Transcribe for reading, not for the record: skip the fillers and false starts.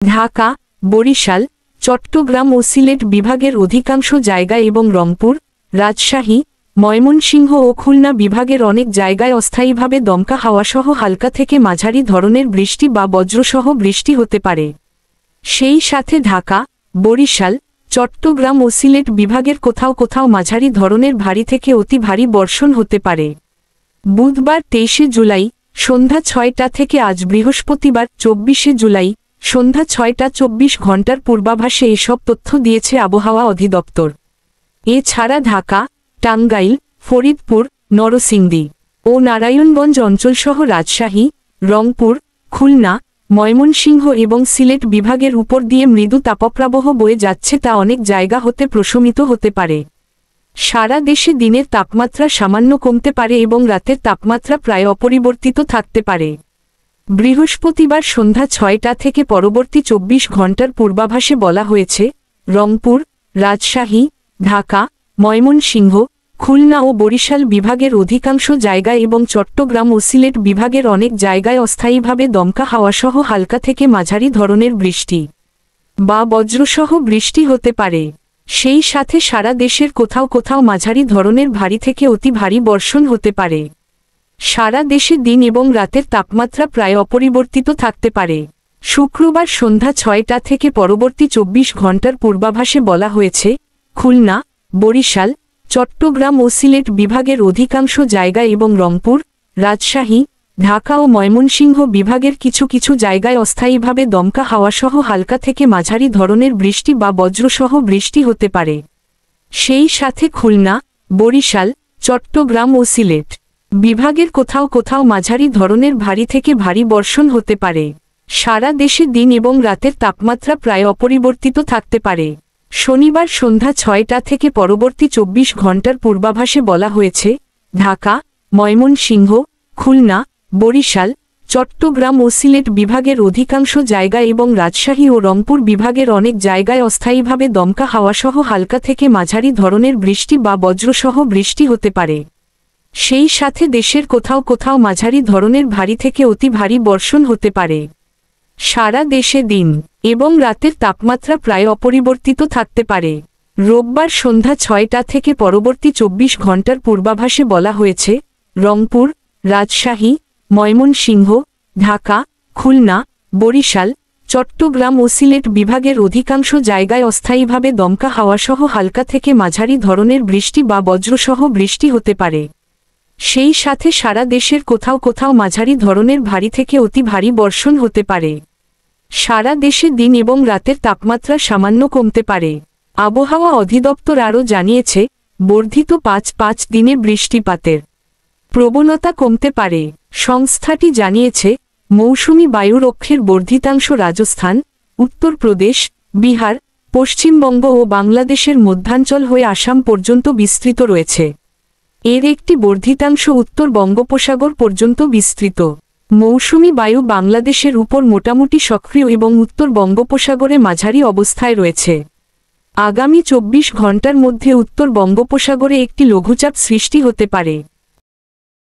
ঢাকা, বরিশাল, চট্টগ্রাম ও সিলেট বিভাগের অধিকাংশ জায়গা এবং রংপুর, রাজশাহী, ময়মনসিংহ ও খুলনা বিভাগের অনেক জায়গায় অস্থায়ীভাবে দমকা হাওয়াসহ হালকা থেকে মাঝারি ধরনের বৃষ্টি বা বজ্রসহ বৃষ্টি হতে পারে। সেই সাথে ঢাকা, বরিশাল, চট্টগ্রাম ও সিলেট বিভাগের কোথাও কোথাও মাঝারি ধরনের ভারী থেকে অতি ভারী বর্ষণ হতে পারে। বুধবার 23 জুলাই সন্ধ্যা 6টা থেকে আজ বৃহস্পতিবার 24 জুলাই সন্ধ্যা 6টা 24 ঘণ্টার পূর্বাভাসে এসব তথ্য দিয়েছে আবহাওয়া অধিদপ্তর। এছাড়া ঢাকা, টাঙ্গাইল, ফরিদপুর, নরসিংদী ও নারায়ণগঞ্জ অঞ্চলসহ রাজশাহী, রংপুর, খুলনা, ময়মনসিংহ এবং সিলেট বিভাগের উপর দিয়ে মৃদু তাপপ্রবাহ বয়ে যাচ্ছে, তা অনেক জায়গা হতে প্রশমিত হতে পারে। সারা দেশে দিনের তাপমাত্রা সামান্য কমতে পারে এবং রাতের তাপমাত্রা প্রায় অপরিবর্তিত থাকতে পারে। বৃহস্পতিবার সন্ধ্যা 6টা থেকে পরবর্তী 24 ঘণ্টার পূর্বাভাসে বলা হয়েছে, রংপুর, রাজশাহী, ঢাকা, ময়মনসিংহ, খুলনা ও বরিশাল বিভাগের অধিকাংশ জায়গায় এবং চট্টগ্রাম ও সিলেট বিভাগের অনেক জায়গায় অস্থায়ীভাবে দমকা হাওয়াসহ হালকা থেকে মাঝারি ধরনের বৃষ্টি বা বজ্রসহ বৃষ্টি হতে পারে। সেই সাথে সারা দেশের কোথাও কোথাও মাঝারি ধরনের ভারী থেকে অতি ভারী বর্ষণ হতে পারে। সারা দেশে দিন এবং রাতের তাপমাত্রা প্রায় অপরিবর্তিত থাকতে পারে। শুক্রবার সন্ধ্যা 6টা থেকে পরবর্তী 24 ঘণ্টার পূর্বাভাসে বলা হয়েছে, খুলনা, বরিশাল, চট্টগ্রাম ও সিলেট বিভাগের অধিকাংশ জায়গা এবং রংপুর, রাজশাহী, ঢাকা ও ময়মনসিংহ বিভাগের কিছু কিছু জায়গায় অস্থায়ীভাবে দমকা হাওয়াসহ হালকা থেকে মাঝারি ধরনের বৃষ্টি বা বজ্রসহ বৃষ্টি হতে পারে। সেই সাথে খুলনা, বরিশাল, চট্টগ্রাম ও সিলেট বিভাগের কোথাও কোথাও মাঝারি ধরনের ভারী থেকে ভারী বর্ষণ হতে পারে। সারা দেশে দিন এবং রাতের তাপমাত্রা প্রায় অপরিবর্তিত থাকতে পারে। শনিবার সন্ধ্যা 6টা থেকে পরবর্তী 24 ঘণ্টার পূর্বাভাসে বলা হয়েছে, ঢাকা, ময়মনসিংহ, খুলনা, বরিশাল, চট্টগ্রাম ও সিলেট বিভাগের অধিকাংশ জায়গা এবং রাজশাহী ও রংপুর বিভাগের অনেক জায়গায় অস্থায়ীভাবে দমকা হাওয়াসহ হালকা থেকে মাঝারি ধরনের বৃষ্টি বা বজ্রসহ বৃষ্টি হতে পারে। সেই সাথে দেশের কোথাও কোথাও মাঝারি ধরনের ভারী থেকে অতি ভারী বর্ষণ হতে পারে। সারা দেশে দিন এবং রাতের তাপমাত্রা প্রায় অপরিবর্তিত থাকতে পারে। রোববার সন্ধ্যা 6টা থেকে পরবর্তী 24 ঘণ্টার পূর্বাভাসে বলা হয়েছে, রংপুর, রাজশাহী, ময়মনসিংহ, ঢাকা, খুলনা, বরিশাল, চট্টগ্রাম ও সিলেট বিভাগের অধিকাংশ জায়গায় অস্থায়ীভাবে দমকা হাওয়াসহ হালকা থেকে মাঝারি ধরনের বৃষ্টি বা বজ্রসহ বৃষ্টি হতে পারে। সেই সাথে সারা দেশের কোথাও কোথাও মাঝারি ধরনের ভারী থেকে অতি ভারী বর্ষণ হতে পারে। সারা দেশে দিন এবং রাতের তাপমাত্রা সামান্য কমতে পারে। আবহাওয়া অধিদপ্তর আরও জানিয়েছে, বর্ধিত 5 দিনে বৃষ্টিপাতের প্রবণতা কমতে পারে। সংস্থাটি জানিয়েছে, মৌসুমি বায়ুর অক্ষের বর্ধিতাংশ রাজস্থান, উত্তরপ্রদেশ, বিহার, পশ্চিমবঙ্গ ও বাংলাদেশের মধ্যাঞ্চল হয়ে আসাম পর্যন্ত বিস্তৃত রয়েছে। এর একটি বর্ধিতাংশ উত্তর বঙ্গোপসাগর পর্যন্ত বিস্তৃত। মৌসুমি বায়ু বাংলাদেশের উপর মোটামুটি সক্রিয় এবং উত্তর বঙ্গোপসাগরে মাঝারি অবস্থায় রয়েছে। আগামী 24 ঘণ্টার মধ্যে উত্তর বঙ্গোপসাগরে একটি লঘুচাপ সৃষ্টি হতে পারে।